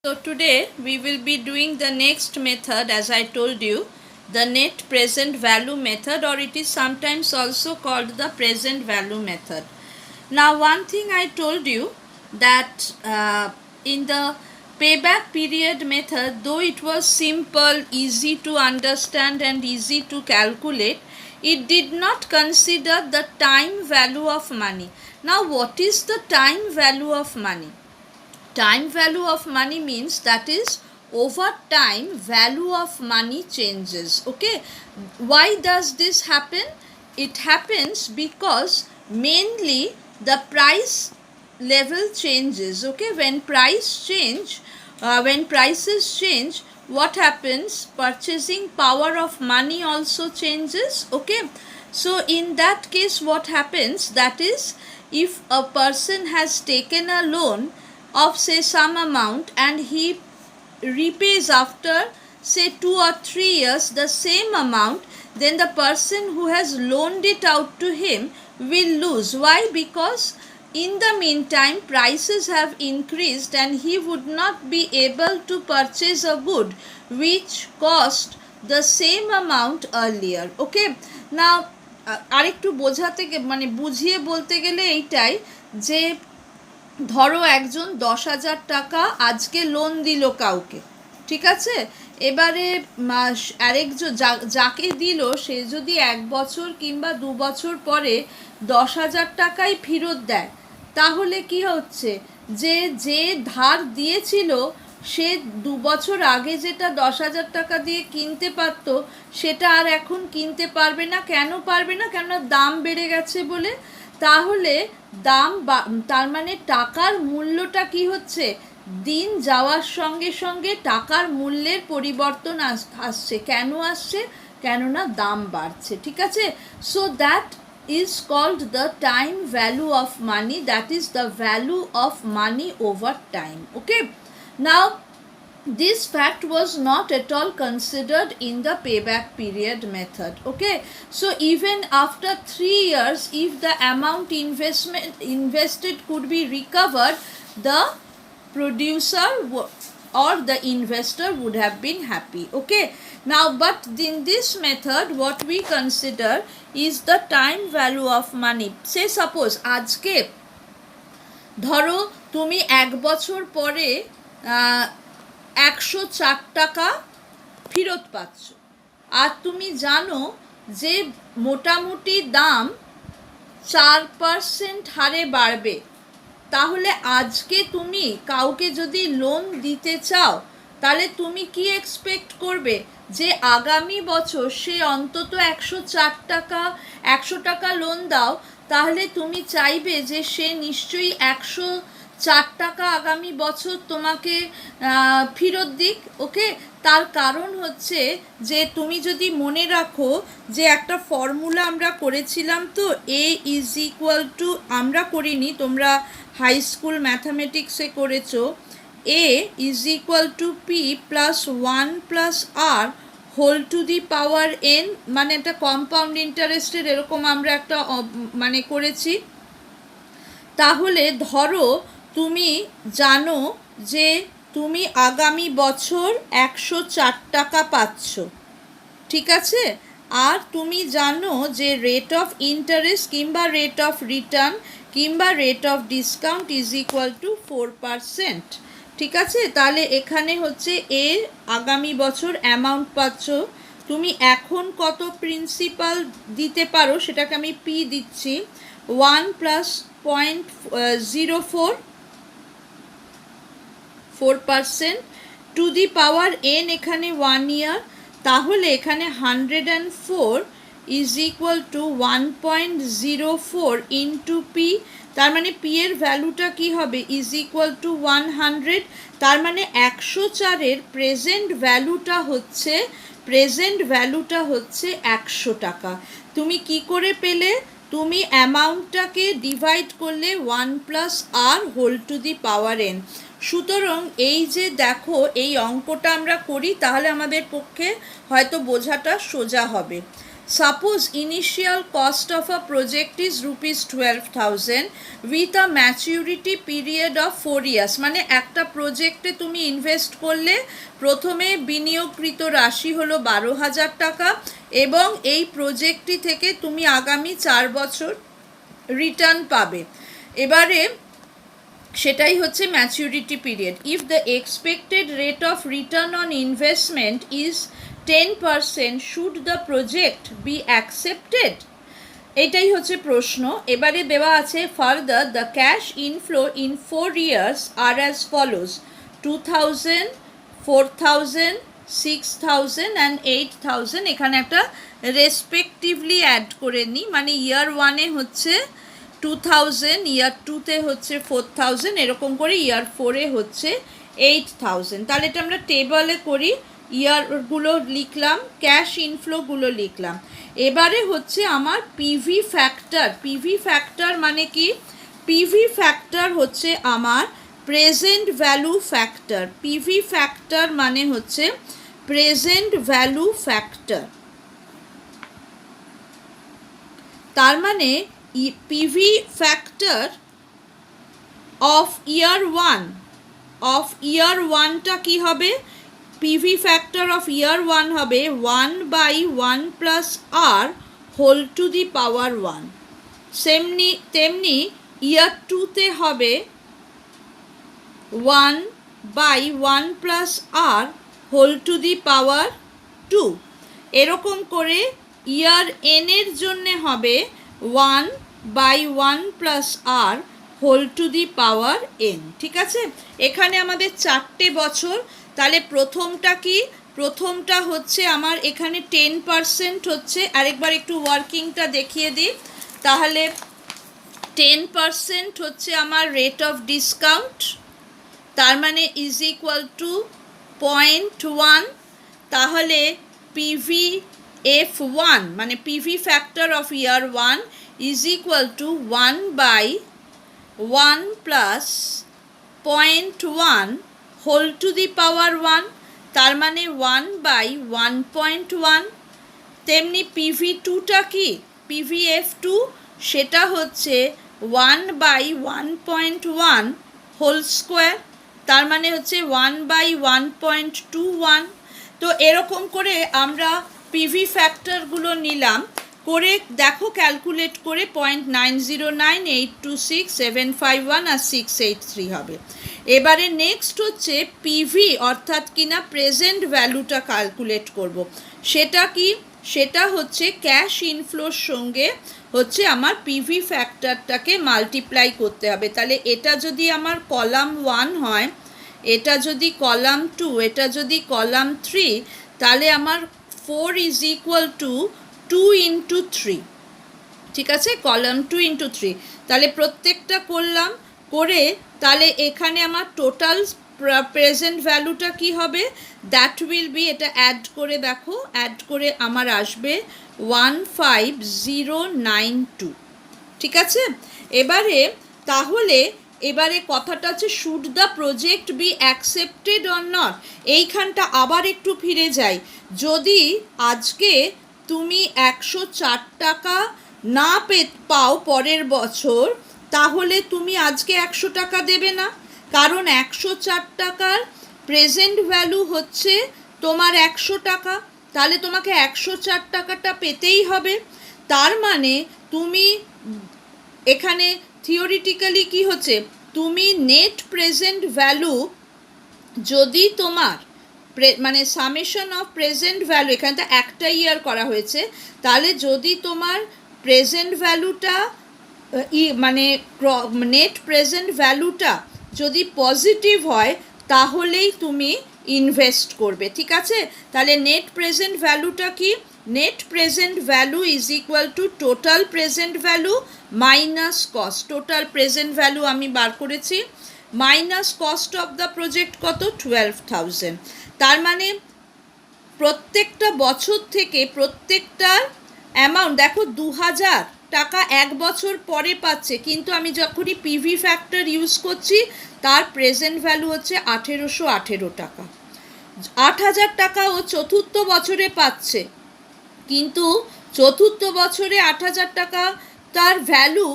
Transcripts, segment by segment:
So today we will be doing the next method, as I told you, the net present value method, or it is sometimes also called the present value method. Now one thing I told you, that in the payback period method, though it was simple, easy to understand and easy to calculate, it did not consider the time value of money. Now what is the time value of money? Time value of money means, that is, over time value of money changes. Okay, why does this happen? It happens because mainly the price level changes. Okay, when prices change, what happens? Purchasing power of money also changes. Okay, so in that case what happens, that is, if a person has taken a loan of say some amount and he repays after say 2 or 3 years the same amount, then the person who has loaned it out to him will lose. Why? Because in the meantime prices have increased and he would not be able to purchase a good which cost the same amount earlier. Okay, now আরেকটু বোঝাতে মানে বুঝিয়ে বলতে গেলে এইটাই যে ধরো একজন 10,000 টাকা আজকে লোন দিল কাউকে, ঠিক আছে? এবারে আরেকজন যাকে দিল সে যদি 1 বছর কিংবা 2 বছর পরে 10,000 টাকাই ফেরত দেয়, তাহলে কি হচ্ছে? যে ধার দিয়েছিল সে 2 বছর আগে যেটা 10,000 টাকা দিয়ে কিনতে পারতো সেটা আর এখন কিনতে পারবে না। কেন পারবে না? কেননা দাম বেড়ে গেছে বলে। তাহলে দাম তার মানে টাকার মূল্যটা কি হচ্ছে? দিন যাওয়ার সঙ্গে সঙ্গে টাকার মূল্যের পরিবর্তন আসছে। কেন আসছে? কেননা দাম বাড়ছে। ঠিক আছে? So that is called the time value of money, that is the value of money over time. Okay, now this fact was not at all considered in the payback period method. Okay, so even after 3 years, if the amount invested could be recovered, the producer or the investor would have been happy. Okay, now but in this method what we consider is the time value of money. Say suppose আজকে ধরো তুমি 1 বছর পরে 104 টাকা ফেরত পাচ্ছ, আর তুমি জানো যে মোটামুটি দাম 4% হারে বাড়বে, তাহলে আজকে তুমি কাউকে যদি লোন দিতে চাও তাহলে তুমি কি এক্সপেক্ট করবে? যে আগামী বছর সে অন্তত 104 টাকা 100 টাকা লোন দাও, তাহলে তুমি চাইবে যে সে নিশ্চয়ই 104 টাকা আগামী বছর তোমাকে ফেরত দিক। ওকে, তার কারণ হচ্ছে যে তুমি যদি মনে রাখো যে একটা ফর্মুলা আমরা করেছিলাম, তো এ ইজ ইকুয়াল টু, আমরা করিনি, তোমরা হাই স্কুল ম্যাথামেটিক্সে করেছো, A is equal to P plus 1 plus R whole to the power N, মানে একটা কম্পাউন্ড ইন্টারেস্টের এরকম আমরা একটা মানে করেছি। তাহলে ধরো তুমি জানো যে তুমি আগামী বছর 104 টাকা পাচ্ছ, ঠিক আছে? আর তুমি জানো যে রেট অফ ইন্টারেস্ট কিংবা রেট অফ রিটার্ন কিংবা rate of discount is equal two 4%। ঠিক আছে, তাহলে এখানে হচ্ছে এ আগামী বছর অ্যামাউন্ট পাচ্ছ, তুমি এখন কত প্রিন্সিপাল দিতে পারো সেটাকে আমি পি দিচ্ছি, 1 plus 0.04% two the power N, এখানে 1 ইয়ার, তাহলে এখানে 104 is equal two 1.04 into P, তার মানে পি এর ভ্যালুটা কি হবে? ইজ ইকুয়াল টু 100, তার মানে 104-এর প্রেজেন্ট ভ্যালুটা হচ্ছে 100 টাকা। তুমি কি করে পেলে? তুমি অ্যামাউন্টটাকে ডিভাইড করলে 1 plus R whole to the power n. সুতরাং এই যে দেখো এই অঙ্কটা আমরা করি, তাহলে আমাদের পক্ষে হয়তো বোঝাটা সোজা হবে। Suppose initial cost of a project is rupees 12,000 with a maturity period of 4 years. মানে একটা প্রজেক্টে তুমি ইনভেস্ট করলে প্রথমে বিনিয়োগকৃত রাশি হলো 12,000 টাকা এবং এই প্রজেক্টটি থেকে তুমি আগামী 4 বছর রিটার্ন পাবে। এবারে সেটাই হচ্ছে maturity period. If the expected rate of return on investment is 10%, should the project be accepted? এটাই হচ্ছে প্রশ্ন। এবারে দেওয়া আছে further the cash inflow in 4 years are as follows: 2,000, 4,000, 6,000 and 8,000। এখানে একটা রেসপেক্টিভলি অ্যাড করে নিই, মানে ইয়ার 1-এ হচ্ছে 2,000, ইয়ার 2-তে হচ্ছে 4,000, এরকম করে ইয়ার 4-এ হচ্ছে 8,000। তাহলে এটা আমরা টেবলে করি, ইয়ারগুলো লিখলাম, ক্যাশ ইনফ্লোগুলো লিখলাম। এবারে হচ্ছে আমার পিভি ফ্যাক্টর। পিভি ফ্যাক্টর মানে কি? পিভি ফ্যাক্টর হচ্ছে আমার present value factor. PV factor মানে হচ্ছে প্রেজেন্ট ভ্যালু ফ্যাক্টর। তার মানে PV factor of year 1, of year 1টা কি হবে? পিভি ফ্যাক্টর অফ ইয়ার 1 হবে 1/1 plus R whole to the power 1। তেমনি ইয়ার 2-তে হবে 1/1 plus R whole to the power 2। এরকম করে ইয়ার এনের জন্যে হবে 1/1 plus R whole to the power N. ঠিক আছে, এখানে আমাদের 4টে বছর। তাহলে প্রথমটা কি? প্রথমটা হচ্ছে আমার এখানে 10% হচ্ছে। আরেকবার একটু ওয়ার্কিংটা দেখিয়ে দিই। তাহলে 10% হচ্ছে আমার রেট অফ ডিসকাউন্ট, তার মানে ইজ ইকুয়াল টু 0.1। তাহলে পিভি F1 মানে PV factor of year 1 is equal to 1/1 plus 0.1 whole to the power 1, তার মানে 1/1.1। তেমনি পিভি 2টা কি? পিভি F2 সেটা হচ্ছে 1/1.1 হোল স্কোয়ার, তার মানে হচ্ছে 1/1.21। তো এরকম করে আমরা পিভি ফ্যাক্টরগুলো নিলাম, করে দেখো ক্যালকুলেট করে 0.909, 826, 751 আর 683 হবে। এবারে নেক্সট হচ্ছে পিভি অর্থাৎ কিনা প্রেজেন্ট ভ্যালুটা ক্যালকুলেট করব। সেটা কি? সেটা হচ্ছে ক্যাশ ইনফ্লোর সঙ্গে হচ্ছে আমার পিভি ফ্যাক্টরটাকে মাল্টিপ্লাই করতে হবে। তাহলে এটা যদি আমার কলাম 1 হয়, এটা যদি কলাম 2, এটা যদি কলাম 3, তাহলে আমার 4 ইজ ইকুয়াল টু 2 ইন্টু 3। ঠিক আছে, কলাম 2 ইন্টু 3। তাহলে প্রত্যেকটা করলাম, করে তাহলে এখানে আমার টোটাল প্রেজেন্ট ভ্যালুটা কি হবে? দ্যাট উইল বি, এটা অ্যাড করে দেখো, অ্যাড করে আমার আসবে 15092। ঠিক আছে, এবারে তাহলে এবারে কথাটা হচ্ছে should the project be accepted or not. এইখানটা আবার একটু ফিরে যাই। যদি আজকে তুমি 104 টাকা না পাও পরের বছর, তাহলে তুমি আজকে 100 টাকা দেবে না, কারণ 104 টাকার প্রেজেন্ট ভ্যালু হচ্ছে তোমার 100 টাকা। তাহলে তোমাকে 104 টাকাটা পেতেই হবে। তার মানে তুমি এখানে থিওরিটিক্যালি কি হচ্ছে, তুমি নেট প্রেজেন্ট ভ্যালু যদি তোমার মানে সামেশন অফ প্রেজেন্ট ভ্যালু, এখানে তো একটা ইয়ার করা হয়েছে, তাহলে যদি তোমার প্রেজেন্ট ভ্যালুটা মানে নেট প্রেজেন্ট ভ্যালুটা যদি পজিটিভ হয় তাহলেই তুমি ইনভেস্ট করবে। ঠিক আছে, তাহলে নেট প্রেজেন্ট ভ্যালুটা কি? Net present value is equal two total present value minus cost. Total present value আমি বার করেছি, minus cost of the project কত? 12,000। তার মানে প্রত্যেকটা বছর থেকে প্রত্যেকটার অ্যামাউন্ট দেখো 2,000 টাকা 1 বছর পরে পাচ্ছে, কিন্তু আমি যখনই পিভি ফ্যাক্টর ইউজ করছি তার প্রেজেন্ট ভ্যালু হচ্ছে 1,818 টাকা। 8,000 টাকা ও চতুর্থ বছরে পাচ্ছে, কিন্তু চতুর্থ বছরে 8,000 টাকা তার ভ্যালু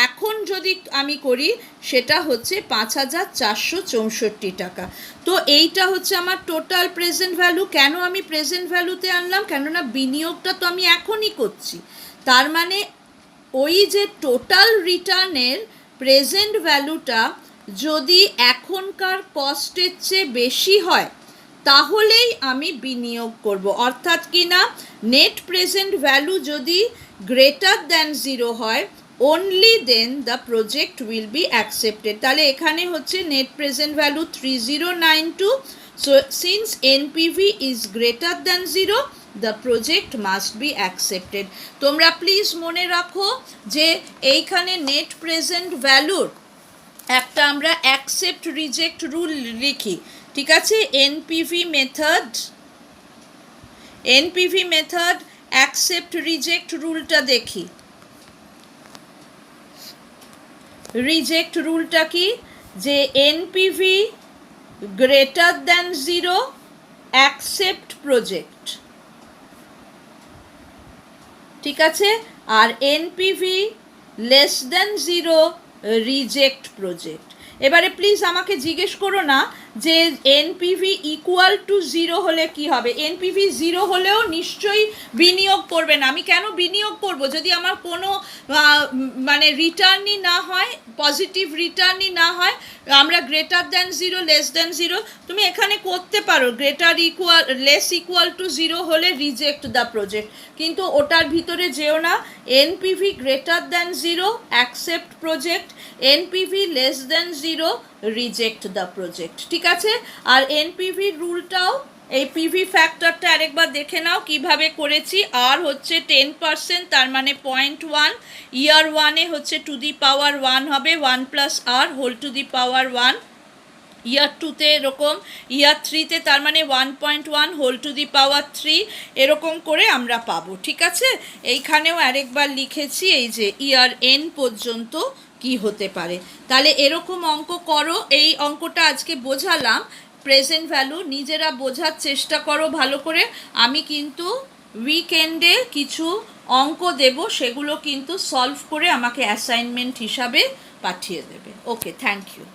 এখন যদি আমি করি সেটা হচ্ছে 5,464 টাকা। তো এইটা হচ্ছে আমার টোটাল প্রেজেন্ট ভ্যালু। কেন আমি প্রেজেন্ট ভ্যালুতে আনলাম? কেননা বিনিয়োগটা তো আমি এখনই করছি, তার মানে ওই যে টোটাল রিটার্নের প্রেজেন্ট ভ্যালুটা যদি এখনকার কস্টের চেয়ে বেশি হয় তাহলেই আমি বিনিয়োগ করব। অর্থাৎ কি না, নেট প্রেজেন্ট ভ্যালু যদি গ্রেটার দ্যান 0 হয় only then the project will be accepted। তাহলে এখানে হচ্ছে net present value 3092, so since NPV is greater than 0 the project must be accepted। তোমরা প্লিজ মনে রাখো যে এইখানে নেট প্রেজেন্ট ভ্যালুর একটা আমরা অ্যাকসেপ্ট রিজেক্ট রুল লিখি, ঠিক আছে? এনপিভি মেথড অ্যাকসেপ্ট রিজেক্ট রুলটা দেখি। রিজেক্ট রুলটা কি, যে NPV greater than 0 accept project, ঠিক আছে? আর NPV less than 0 reject project. এবারে প্লিজ আমাকে জিজ্ঞেস করো না যে এনপিভি ইকুয়াল টু 0 হলে কি হবে। এনপিভি 0 হলেও নিশ্চয়ই বিনিয়োগ করবে না। আমি কেন বিনিয়োগ করব যদি আমার কোনো মানে রিটার্নই না হয়, পজিটিভ রিটার্নই না হয়। আমরা গ্রেটার দ্যান 0 লেস দ্যান 0 তুমি এখানে করতে পারো, greater equal less equal to 0 হলে রিজেক্ট দ্য প্রজেক্ট, কিন্তু ওটার ভিতরে যেও না। NPV greater than 0 accept project, NPV less than 0 reject the project, ঠিক আছে? আর এনপিভি রুলটাও, এই পিভি ফ্যাক্টরটা আরেকবার দেখে নাও কিভাবে করেছি। আর হচ্ছে 10%, তার মানে 0.1। ইয়ার 1-এ হচ্ছে টু দি পাওয়ার 1 হবে, 1 plus R whole to the power 1। Year 2-তে এরকম, ইয়ার 3-তে তার মানে 1.1 হোল টু দি পাওয়ার 3, এরকম করে আমরা পাবো, ঠিক আছে? এইখানেও আরেকবার লিখেছি এই যে ইয়ার এন পর্যন্ত কি হতে পারে। তাহলে এরকম অঙ্ক করো। এই অঙ্কটা আজকে বোঝালাম প্রেজেন্ট ভ্যালু, নিজেরা বোঝার চেষ্টা করো ভালো করে। আমি কিন্তু উইকেন্ডে কিছু অঙ্ক দেব, সেগুলো কিন্তু সলভ করে আমাকে অ্যাসাইনমেন্ট হিসাবে পাঠিয়ে দেবে। ওকে, থ্যাংক ইউ।